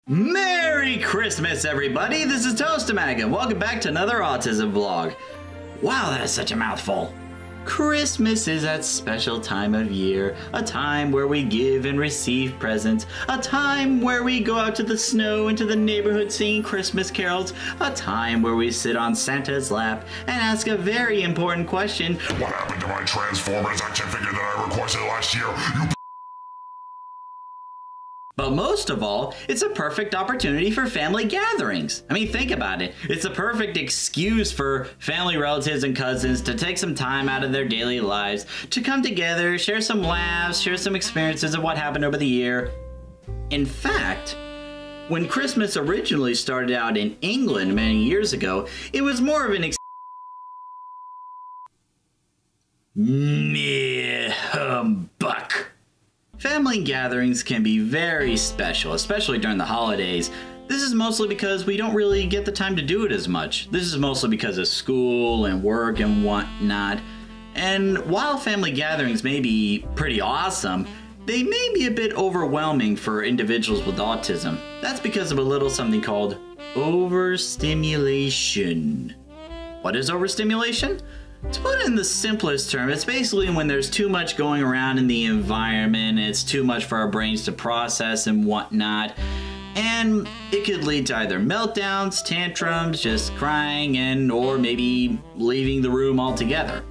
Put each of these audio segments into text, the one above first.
Merry Christmas, everybody! This is Tostemac, and welcome back to another Autism vlog. Wow, that is such a mouthful. Christmas is that special time of year, a time where we give and receive presents, a time where we go out to the snow and to the neighborhood singing Christmas carols, a time where we sit on Santa's lap and ask a very important question. What happened to my Transformers action figure that I requested last year? But most of all, it's a perfect opportunity for family gatherings. I mean, think about it. It's a perfect excuse for family relatives and cousins to take some time out of their daily lives to come together, share some laughs, share some experiences of what happened over the year. In fact, when Christmas originally started out in England many years ago, it was more of an meh humbug. Family gatherings can be very special, especially during the holidays. This is mostly because we don't really get the time to do it as much. This is mostly because of school and work and whatnot. And while family gatherings may be pretty awesome, they may be a bit overwhelming for individuals with autism. That's because of a little something called overstimulation. What is overstimulation? To put it in the simplest term, it's basically when there's too much going around in the environment, it's too much for our brains to process and whatnot, and it could lead to either meltdowns, tantrums, just crying, or maybe leaving the room altogether.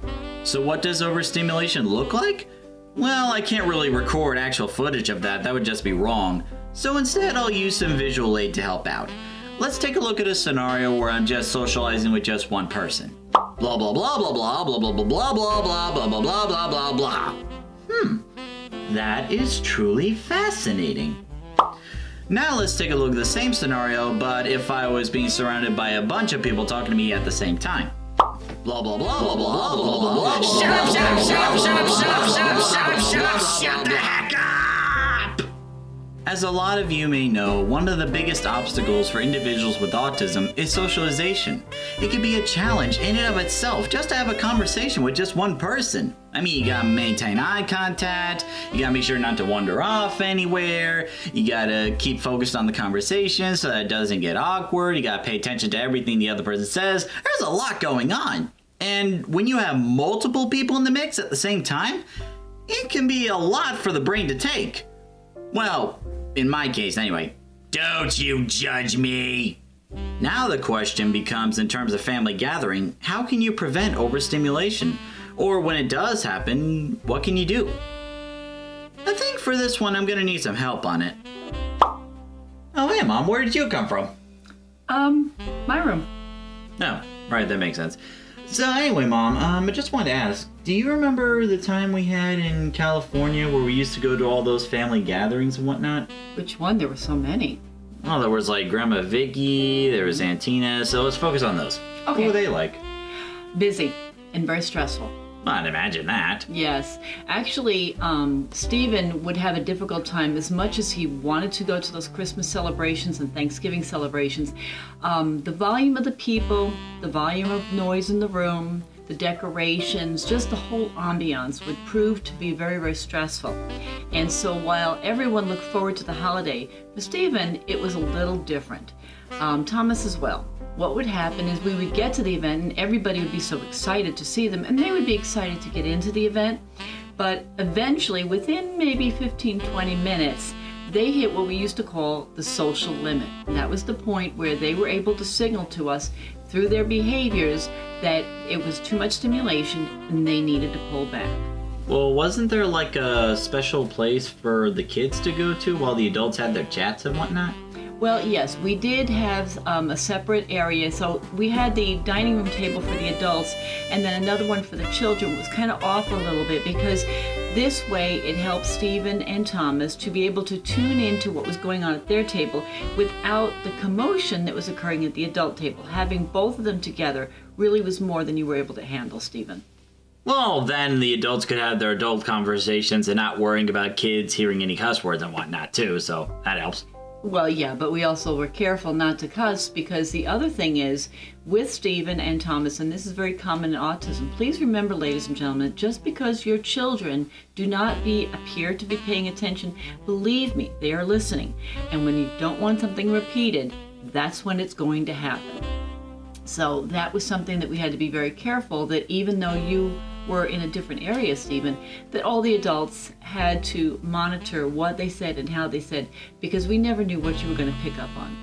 So what does overstimulation look like? Well, I can't really record actual footage of that would just be wrong, so instead I'll use some visual aid to help out. Let's take a look at a scenario where I'm just socializing with just one person. Blah blah blah blah blah blah blah blah blah blah blah blah blah blah blah blah blah. That is truly fascinating. Now let's take a look at the same scenario, but if I was being surrounded by a bunch of people talking to me at the same time. Blah blah blah blah blah blah blah blah. Shut up! Shut up! Shut up! Shut up! Shut up! Shut up! Shut up! Shut up! Shut the heck up! As a lot of you may know, one of the biggest obstacles for individuals with autism is socialization. It can be a challenge in and of itself just to have a conversation with just one person. I mean, you gotta maintain eye contact, you gotta make sure not to wander off anywhere, you gotta keep focused on the conversation so that it doesn't get awkward, you gotta pay attention to everything the other person says. There's a lot going on. And when you have multiple people in the mix at the same time, it can be a lot for the brain to take. Well, in my case anyway. Don't you judge me! Now the question becomes, in terms of family gathering, how can you prevent overstimulation? Or when it does happen, what can you do? I think for this one I'm gonna need some help on it. Oh hey Mom, where did you come from? My room. Oh, right, that makes sense. So anyway, Mom, I just wanted to ask, do you remember the time we had in California where we used to go to all those family gatherings and whatnot? Which one? There were so many. Oh, there was like Grandma Vicky, there was Aunt Tina, so let's focus on those. Okay. What were they like? Busy and very stressful. I'd imagine that. Yes. Actually, Stephen would have a difficult time as much as he wanted to go to those Christmas celebrations and Thanksgiving celebrations. The volume of the people, the volume of noise in the room, the decorations, just the whole ambiance would prove to be very, very stressful. And so while everyone looked forward to the holiday, for Stephen, it was a little different. Thomas as well. What would happen is we would get to the event and everybody would be so excited to see them and they would be excited to get into the event. But eventually, within maybe 15-20 minutes, they hit what we used to call the social limit. And that was the point where they were able to signal to us through their behaviors that it was too much stimulation and they needed to pull back. Well, wasn't there like a special place for the kids to go to while the adults had their chats and whatnot? Well, yes, we did have a separate area. So we had the dining room table for the adults and then another one for the children. It was kind of off a little bit because this way it helped Stephen and Thomas to be able to tune into what was going on at their table without the commotion that was occurring at the adult table. Having both of them together really was more than you were able to handle, Stephen. Well, then the adults could have their adult conversations and not worrying about kids hearing any cuss words and whatnot too, so that helps. Well, yeah, but we also were careful not to cuss, because the other thing is, with Stephen and Thomas, and this is very common in autism, please remember, ladies and gentlemen, just because your children do not appear to be paying attention, believe me, they are listening. And when you don't want something repeated, that's when it's going to happen. So that was something that we had to be very careful, that even though you were in a different area, Stephen, that all the adults had to monitor what they said and how they said, because we never knew what you were going to pick up on.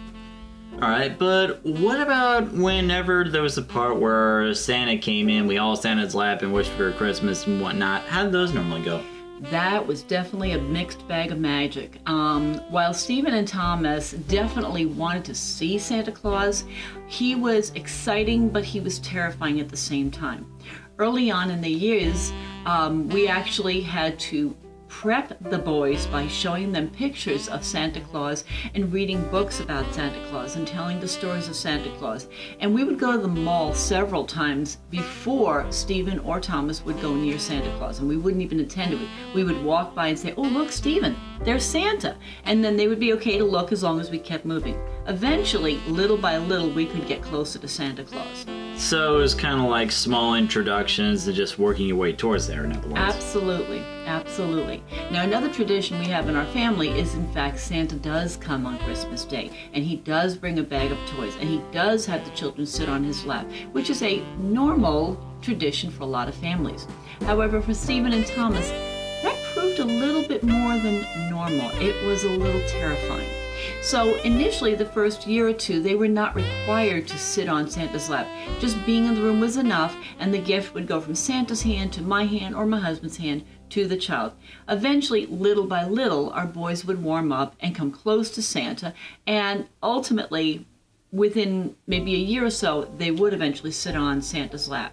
All right, but what about whenever there was a part where Santa came in, we all sat in his lap and wished for Christmas and whatnot? How did those normally go? That was definitely a mixed bag of magic. While Stephen and Thomas definitely wanted to see Santa Claus, he was exciting, but he was terrifying at the same time. Early on in the years, we actually had to prep the boys by showing them pictures of Santa Claus and reading books about Santa Claus and telling the stories of Santa Claus. And we would go to the mall several times before Stephen or Thomas would go near Santa Claus, and we wouldn't even attend to it. We would walk by and say, "Oh, look, Stephen, there's Santa." And then they would be okay to look as long as we kept moving. Eventually, little by little, we could get closer to Santa Claus. So it was kind of like small introductions and just working your way towards there, in other words. Absolutely, absolutely. Now, another tradition we have in our family is, in fact, Santa does come on Christmas Day, and he does bring a bag of toys, and he does have the children sit on his lap, which is a normal tradition for a lot of families. However, for Stephen and Thomas, that proved a little bit more than normal. It was a little terrifying. So initially, the first year or two, they were not required to sit on Santa's lap. Just being in the room was enough, and the gift would go from Santa's hand to my hand or my husband's hand to the child. Eventually, little by little, our boys would warm up and come close to Santa, and ultimately, within maybe a year or so, they would eventually sit on Santa's lap.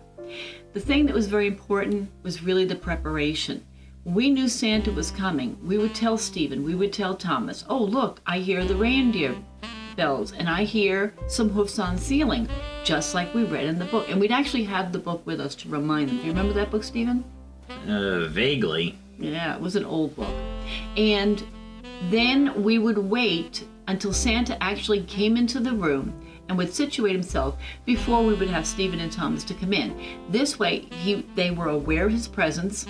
The thing that was very important was really the preparation. We knew Santa was coming. We would tell Stephen, we would tell Thomas, "Oh, look, I hear the reindeer bells, and I hear some hoofs on the ceiling," just like we read in the book. And we'd actually have the book with us to remind them. Do you remember that book, Stephen? Vaguely. Yeah, it was an old book. And then we would wait until Santa actually came into the room and would situate himself before we would have Stephen and Thomas to come in. This way, they were aware of his presence.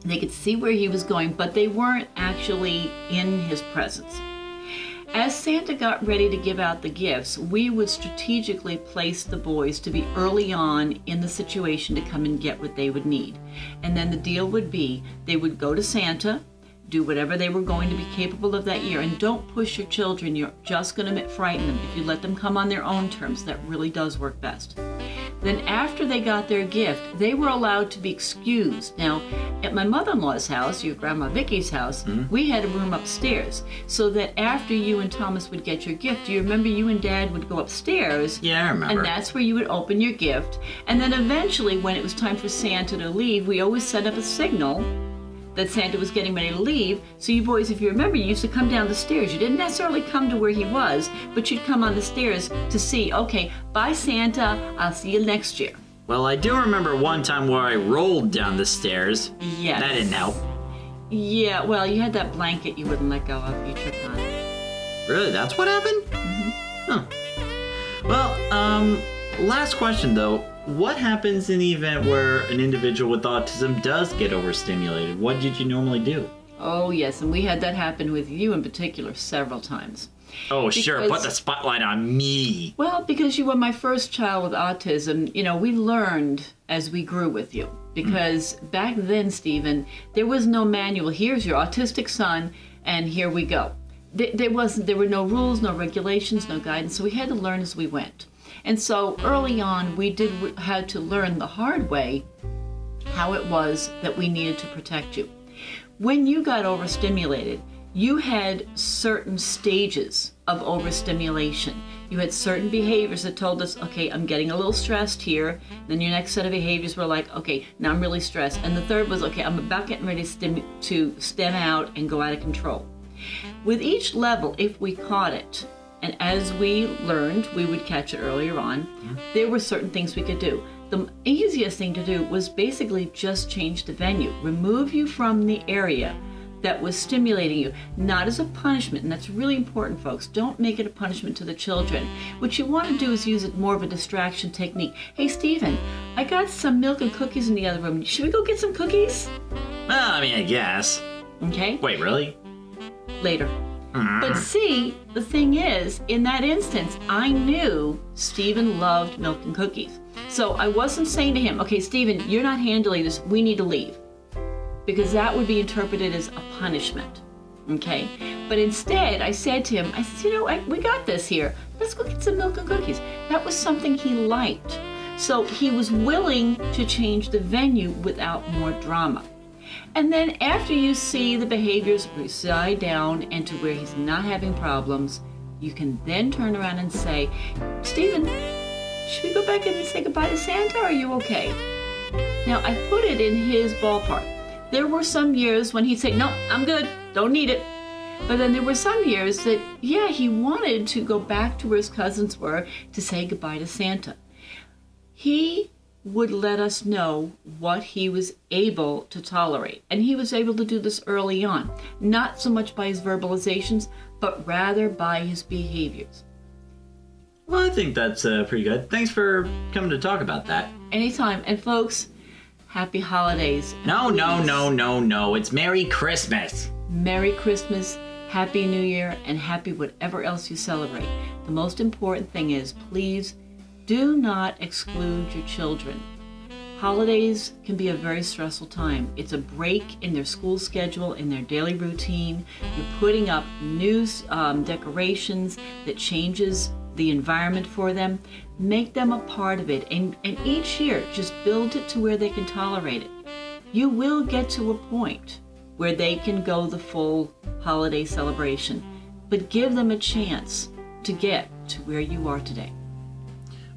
They could see where he was going, but they weren't actually in his presence. As Santa got ready to give out the gifts, we would strategically place the boys to be early on in the situation to come and get what they would need. And then the deal would be, they would go to Santa, do whatever they were going to be capable of that year, and don't push your children. You're just going to frighten them. If you let them come on their own terms, that really does work best. Then after they got their gift, they were allowed to be excused. Now, at my mother-in-law's house, your Grandma Vicky's house, we had a room upstairs, so that after you and Thomas would get your gift, do you remember you and Dad would go upstairs? Yeah, I remember. And that's where you would open your gift. And then eventually, when it was time for Santa to leave, we always set up a signal that Santa was getting ready to leave. So you boys, if you remember, you used to come down the stairs. You didn't necessarily come to where he was, but you'd come on the stairs to see, okay, bye Santa, I'll see you next year. Well, I do remember one time where I rolled down the stairs. Yes. That didn't help. Yeah, well, you had that blanket you wouldn't let go of. You tripped on it. Really? That's what happened? Mm-hmm. Huh. Well, last question though. What happens in the event where an individual with autism does get overstimulated? What did you normally do? Oh, yes, and we had that happen with you in particular several times. Oh, sure, put the spotlight on me. Well, because you were my first child with autism, you know, we learned as we grew with you. Because back then, Stephen, there was no manual. Here's your autistic son, and here we go. There were no rules, no regulations, no guidance, so we had to learn as we went. And so early on, we had to learn the hard way how it was that we needed to protect you. When you got overstimulated, you had certain stages of overstimulation. You had certain behaviors that told us, okay, I'm getting a little stressed here. Then your next set of behaviors were like, okay, now I'm really stressed. And the third was, okay, I'm about getting ready to stem out and go out of control. With each level, if we caught it, and as we learned, we would catch it earlier on, there were certain things we could do. The easiest thing to do was basically just change the venue, remove you from the area that was stimulating you, not as a punishment. And that's really important, folks. Don't make it a punishment to the children. What you want to do is use it more of a distraction technique. Hey, Stephen, I got some milk and cookies in the other room. Should we go get some cookies? Well, I mean, I guess. Okay. Wait, really? Later. But see, the thing is, in that instance, I knew Stephen loved milk and cookies. So I wasn't saying to him, okay, Stephen, you're not handling this, we need to leave. Because that would be interpreted as a punishment, okay? But instead, I said to him, I said, you know, we got this here. Let's go get some milk and cookies. That was something he liked. So he was willing to change the venue without more drama. And then after you see the behaviors reside down and to where he's not having problems, you can then turn around and say, Stephen, should we go back in and say goodbye to Santa, or are you okay? Now, I put it in his ballpark. There were some years when he'd say, no, I'm good, don't need it. But then there were some years that, yeah, he wanted to go back to where his cousins were to say goodbye to Santa. He would let us know what he was able to tolerate. And he was able to do this early on, not so much by his verbalizations, but rather by his behaviors. Well, I think that's pretty good. Thanks for coming to talk about that. Anytime. And folks, happy holidays. No, no, no, no, no. It's Merry Christmas. Merry Christmas, Happy New Year, and happy whatever else you celebrate. The most important thing is, please do not exclude your children. Holidays can be a very stressful time. It's a break in their school schedule, in their daily routine. You're putting up new decorations that changes the environment for them. Make them a part of it, and each year just build it to where they can tolerate it. You will get to a point where they can go the full holiday celebration, but give them a chance to get to where you are today.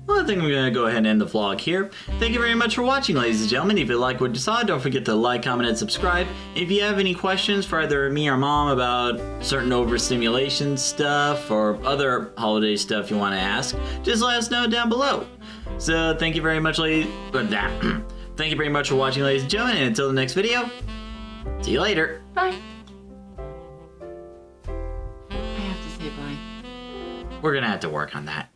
Well, I think we're going to go ahead and end the vlog here. Thank you very much for watching, ladies and gentlemen. If you like what you saw, don't forget to like, comment, and subscribe. If you have any questions for either me or Mom about certain overstimulation stuff or other holiday stuff you want to ask, just let us know down below. So thank you very much, Thank you very much for watching, ladies and gentlemen, and until the next video, see you later. Bye. I have to say bye. We're going to have to work on that.